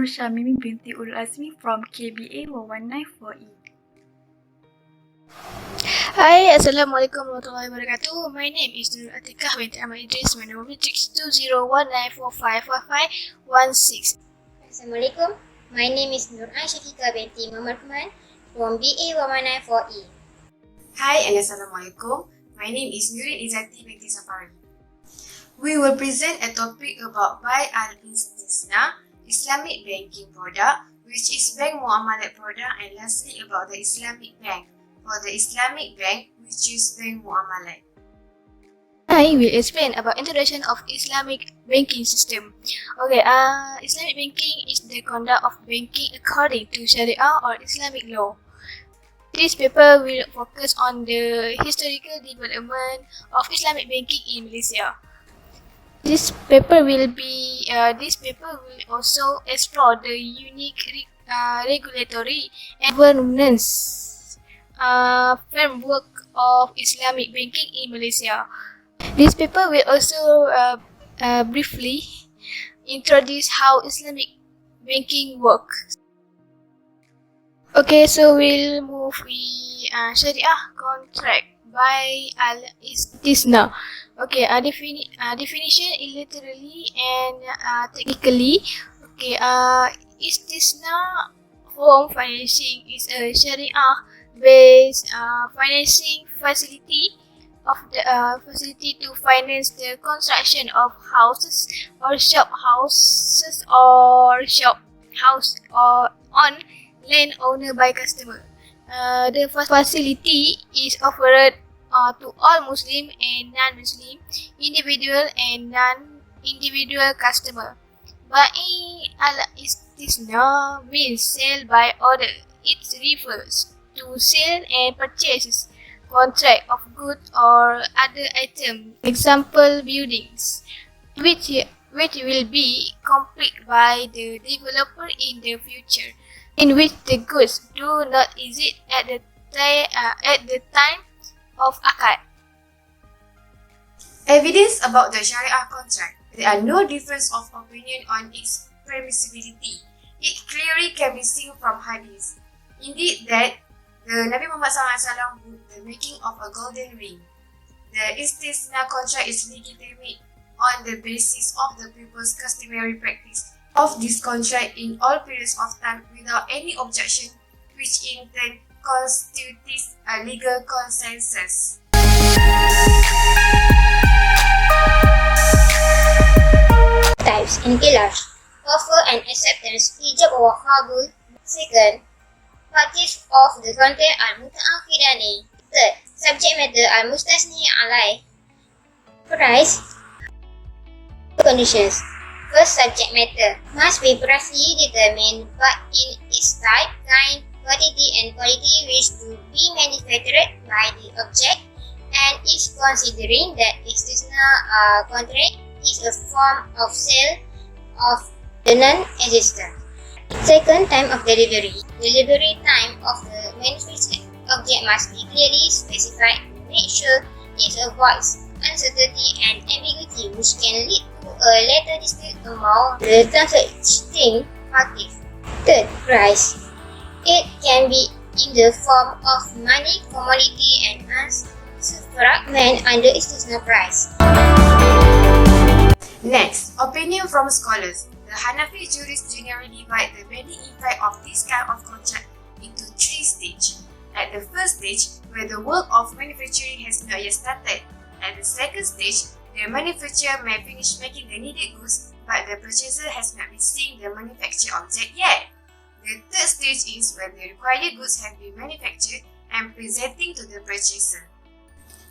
Nur Syamimi binti Ul Azmi from KBA 119-4E. Hi, Assalamualaikum warahmatullahi wabarakatuh. My name is Nur Atikah binti Ahmad Idris. My number is 6201945516. Assalamualaikum. My name is Nur Aisyafika binti Muhammad Rahman from BA 119-4E. Hi and Assalamualaikum. My name is Nurin Izzati binti Safari. We will present a topic about Buy al-Istisna, Islamic banking product, which is bank muamalat product, and lastly about the Islamic bank, or the Islamic bank, which is bank muamalat. I will explain about introduction of Islamic banking system. Okay, Islamic banking is the conduct of banking according to Sharia or Islamic law. This paper will focus on the historical development of Islamic banking in Malaysia. This paper will also explore the unique regulatory and governance framework of Islamic banking in Malaysia. This paper will also briefly introduce how Islamic banking works. Okay, so we'll move with Sharia contract by al-Istisna. Okay, definition literally and technically. Okay, Istisna form financing is a Sharia-based financing facility to finance the construction of houses or on land owned by customer. The facility is offered to all Muslim and non-Muslim, individual and non-individual customer. Buying al-Istisna means sale by order. It refers to sale and purchase contract of goods or other items, example buildings, which will be completed by the developer in the future, in which the goods do not exist at the time of akad. Evidence about the Sharia contract. There are no difference of opinion on its permissibility. It clearly can be seen from hadith. Indeed, that the Nabi Muhammad SAW would the making of a golden ring. The Istisna contract is legitimate on the basis of the people's customary practice of this contract in all periods of time without any objection, which in turn constitutes a legal consensus. Types and pillars. Offer and acceptance, ijab wa qabul. Second, parties of the contract are muta'akhidani. Third, subject matter are mustasni alai. Price. Conditions. First, subject matter must be precisely determined but in its type, kind, quantity and quality which to be manufactured by the object, and is considering that Istisna contract is a form of sale of the non-existent. Second, time of delivery. Delivery time of the manufactured object must be clearly specified to make sure it avoids uncertainty and ambiguity which can lead to a later dispute among the transacting parties. Third, price. It can be in the form of money, commodity and fragment under Istisna price. Next, opinion from scholars. The Hanafi jurists generally divide the binding effect of this kind of contract into three stages. At the first stage, where the work of manufacturing has not yet started. At the second stage, the manufacturer may finish making the needed goods, but the purchaser has not been seeing the manufactured object yet. The third stage is when the required goods have been manufactured and presenting to the purchaser.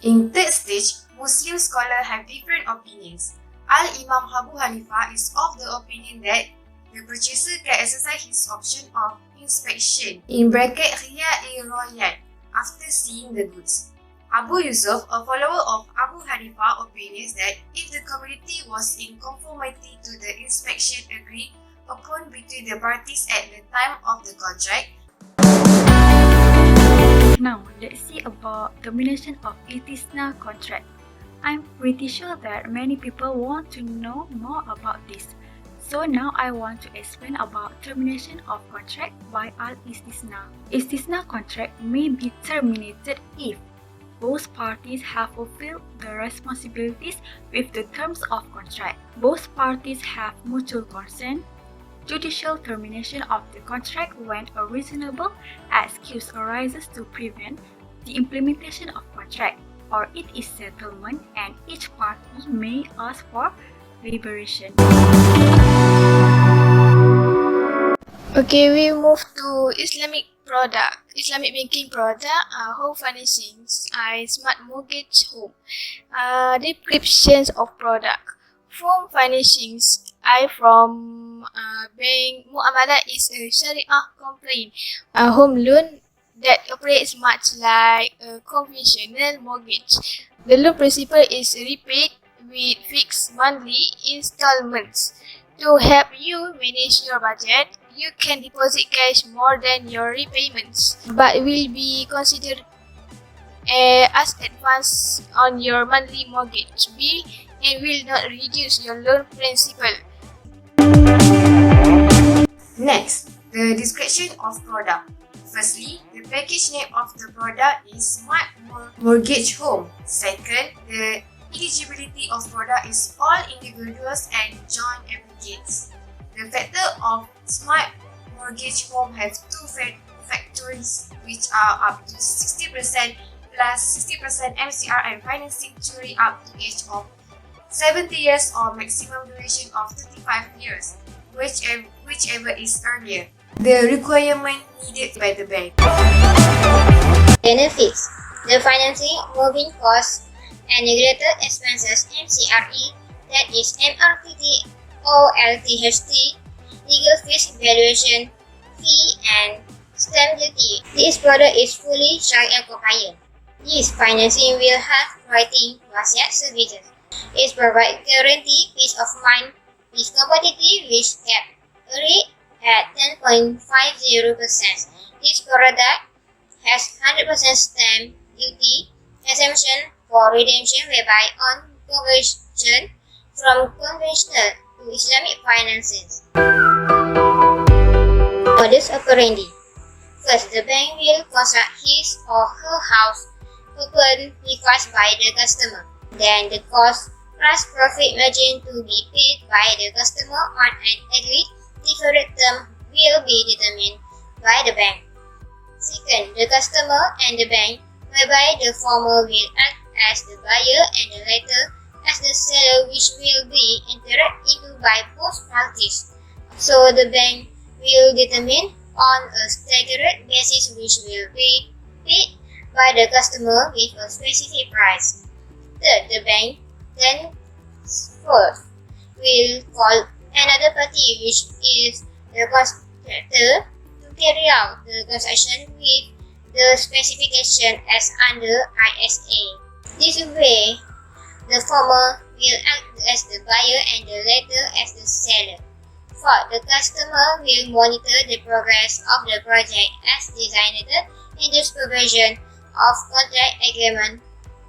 In third stage, Muslim scholars have different opinions. Al-Imam Abu Hanifah is of the opinion that the purchaser can exercise his option of inspection (Riya-i-Royan) after seeing the goods. Abu Yusuf, a follower of Abu Hanifah, opinions that if the commodity was in conformity to the inspection agreed upon between the parties at the time of the contract. Now, let's see about termination of Istisna contract. I'm pretty sure that many people want to know more about this. So now I want to explain about termination of contract by al-istisna. Istisna contract may be terminated if both parties have fulfilled the responsibilities with the terms of contract. Both parties have mutual consent. Judicial termination of the contract when a reasonable excuse arises to prevent the implementation of contract, or it is settlement and each party may ask for liberation. Okay, we move to Islamic banking product, home financing, smart mortgage home. Descriptions of product. Home financings, from Bank Muamalah is a Sharia compliant home loan that operates much like a conventional mortgage. The loan principal is repaid with fixed monthly installments. To help you manage your budget, you can deposit cash more than your repayments, but will be considered as advance on your monthly mortgage bill and will not reduce your loan principal. Next, the description of product. Firstly, the package name of the product is Smart Mortgage Home. Second, the eligibility of product is all individuals and joint applicants. The factor of Smart Mortgage Home has two factors which are up to 60% plus 60% MCR and financing theory up to age of 70 years or maximum duration of 35 years, whichever is earlier. The requirement needed by the bank. Benefits. The financing, moving costs, and regulated expenses MCRE, that is MRPT or LTHT, legal fees, valuation fee, and stamp duty. This product is fully Sharia compliant. This financing will have writing wasiat services. It provides guaranteed peace of mind with competitive risk cap rate at 10.50%. This product has 100% stamp duty exemption for redemption, whereby on conversion from conventional to Islamic finances. Modus operandi. First, the bank will construct his or her house upon request by the customer. Then the cost plus profit margin to be paid by the customer on an agreed deferred term will be determined by the bank. Second, the customer and the bank, whereby the former will act as the buyer and the latter as the seller, which will be entered into by both parties. So the bank will determine on a staggered basis which will be paid by the customer with a specific price. Third, the bank then fourth will call another party, which is the contractor, to carry out the transaction with the specification as under ISA. This way, the former will act as the buyer and the latter as the seller. Fourth, the customer will monitor the progress of the project as designated in the supervision of contract agreement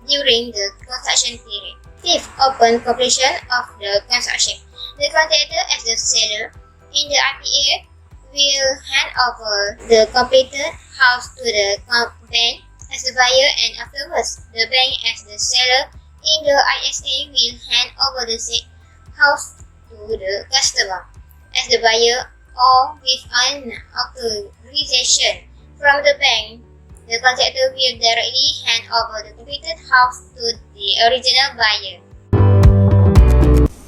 during the construction period. Fifth, upon completion of the construction, the contractor as the seller in the RPA will hand over the completed house to the bank as the buyer, and afterwards, the bank as the seller in the ISA will hand over the said house to the customer as the buyer, or with an authorization from the bank. The contractor will directly hand over the completed house to the original buyer.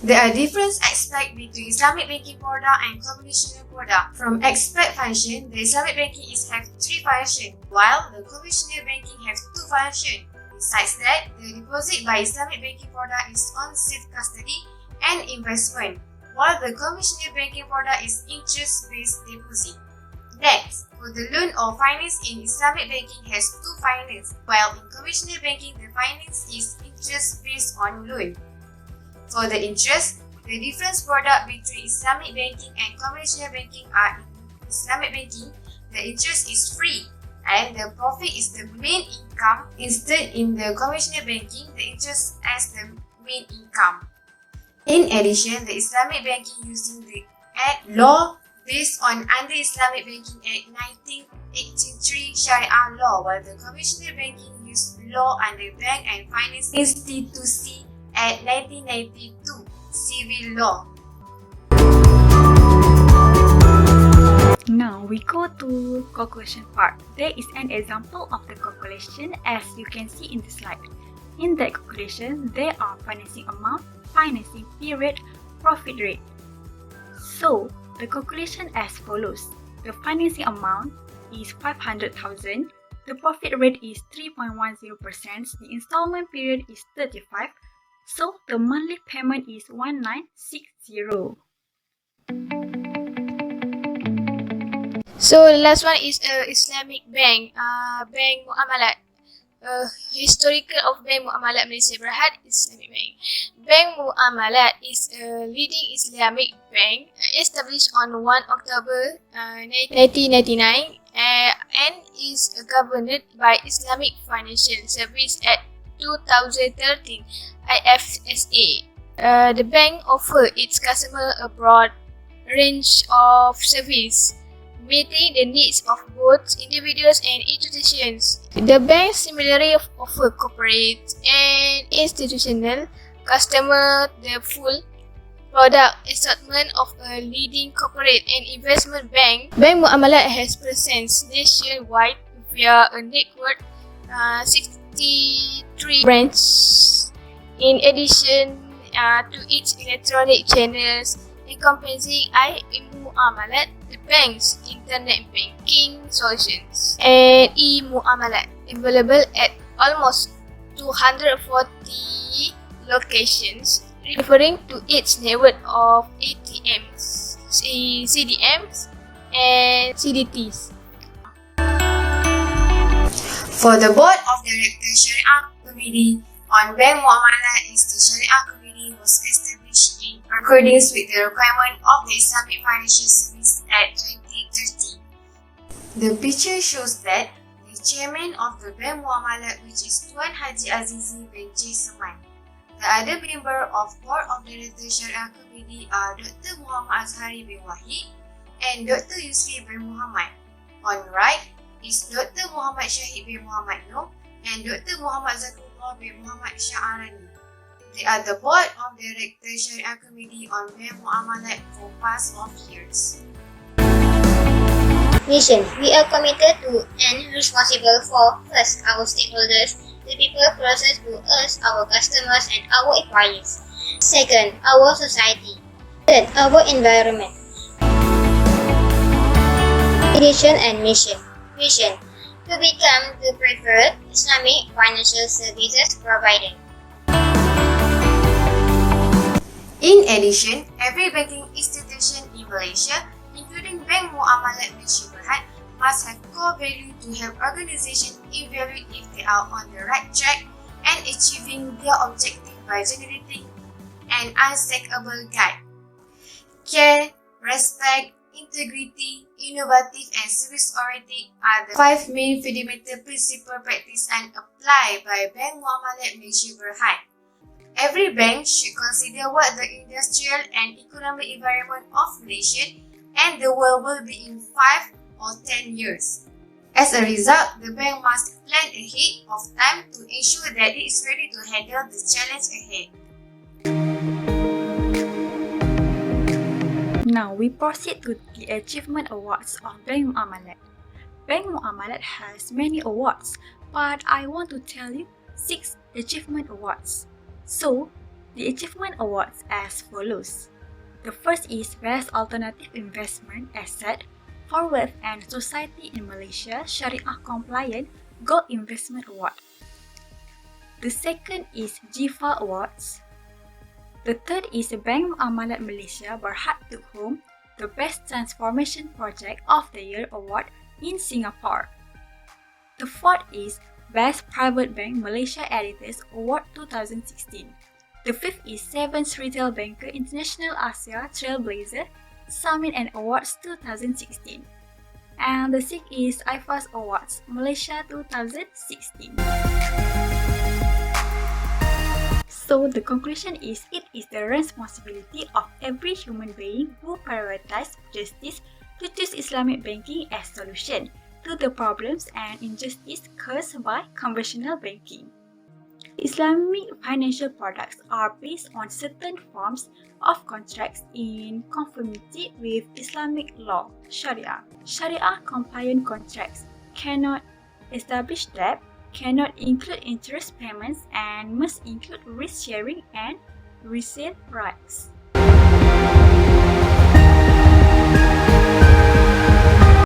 There are different aspects between Islamic banking product and conventional product. From aspect function, the Islamic banking have 3 functions, while the conventional banking has 2 functions. Besides that, the deposit by Islamic banking product is on safe custody and investment, while the conventional banking product is interest-based deposit. Next, for the loan or finance in Islamic banking has 2 finance, while in conventional banking the finance is interest based on loan. For the interest, the difference product between Islamic banking and conventional banking are in Islamic banking, the interest is free and the profit is the main income. Instead, in the conventional banking, the interest as the main income. In addition, the Islamic banking using the Act law based on under Islamic Banking Act 1983 Sharia law, while the conventional banking used law under Bank and Finance Institute Act 1992 Civil Law. Now we go to calculation part. There is an example of the calculation as you can see in the slide. In that calculation, there are financing amount, financing period, profit rate. So, the calculation as follows. The financing amount is 500,000, the profit rate is 3.10%, the installment period is 35, so the monthly payment is 1960. So the last one is Islamic Bank, Bank Muamalat. Historical of Bank Muamalat Malaysia Berhad Islamic Bank. Bank Muamalat is a leading Islamic bank established on 1 October 1999 and is governed by Islamic Financial Service Act 2013 IFSA. The bank offers its customer a broad range of service, meeting the needs of both individuals and institutions. The bank similarly offer corporate and institutional customer the full product assortment of a leading corporate and investment bank. Bank Muamalat has presence nationwide via a network 63 branches. In addition to its electronic channels encompassing e-Muamalat, the bank's internet banking solutions, and e-Muamalat available at almost 240 locations, referring to its network of ATMs, CDMs, and CDTs. For the Board of Directors Sharia Committee on Bank Muamalat is the Sharia Committee was established in accordance with the requirement of the Islamic Financial Service Act 2013. The picture shows that the chairman of the Bank Muamalat, which is Tuan Haji Azizi bin J. Seman. The other member of Board of Directors Sharia Committee are Dr. Muhammad Azhari bin Wahid and Dr. Yusri bin Muhammad. On right is Dr. Muhammad Shahid bin Muhammad Noor and Dr. Muhammad Zakrullah bin Muhammad Sha'arani. They are the Board of Directors Sharia Committee on Bank Muamalat for past 12 years. Mission. We are committed to and responsible for first our stakeholders, the people closest to us, our customers and our employees. Second, our society. Third, our environment. Vision and mission. Vision. To become the preferred Islamic financial services provider. In addition, every banking institution in Malaysia, including Bank Muamalat Malaysia Berhad, must have core value to help organizations evaluate if they are on the right track and achieving their objective by generating an unshakable guide. Care, respect, integrity, innovative and service-oriented are the 5 main fundamental principles practiced and applied by Bank Muamalat Malaysia Berhad. Every bank should consider what the industrial and economic environment of Malaysia and the world will be in 5 or 10 years. As a result, the bank must plan ahead of time to ensure that it is ready to handle the challenge ahead. Now we proceed to the achievement awards of Bank Muamalat. Bank Muamalat has many awards, but I want to tell you 6 achievement awards. So, the achievement awards as follows. The first is Best Alternative Investment Asset for Wealth and Society in Malaysia Sharia Compliant Gold Investment Award. The second is JIFA Awards. The third is Bank Muamalat Malaysia Berhad took home the Best Transformation Project of the Year Award in Singapore. The fourth is Best Private Bank Malaysia Editors Award 2016. The fifth is 7th Retail Banker International Asia Trailblazer Summit and Awards 2016. And the sixth is IFAS Awards Malaysia 2016. So the conclusion is it is the responsibility of every human being who prioritizes justice to choose Islamic banking as solution to the problems and injustice caused by conventional banking. Islamic financial products are based on certain forms of contracts in conformity with Islamic law, Sharia. Sharia-compliant contracts cannot establish debt, cannot include interest payments, and must include risk sharing and resale rights.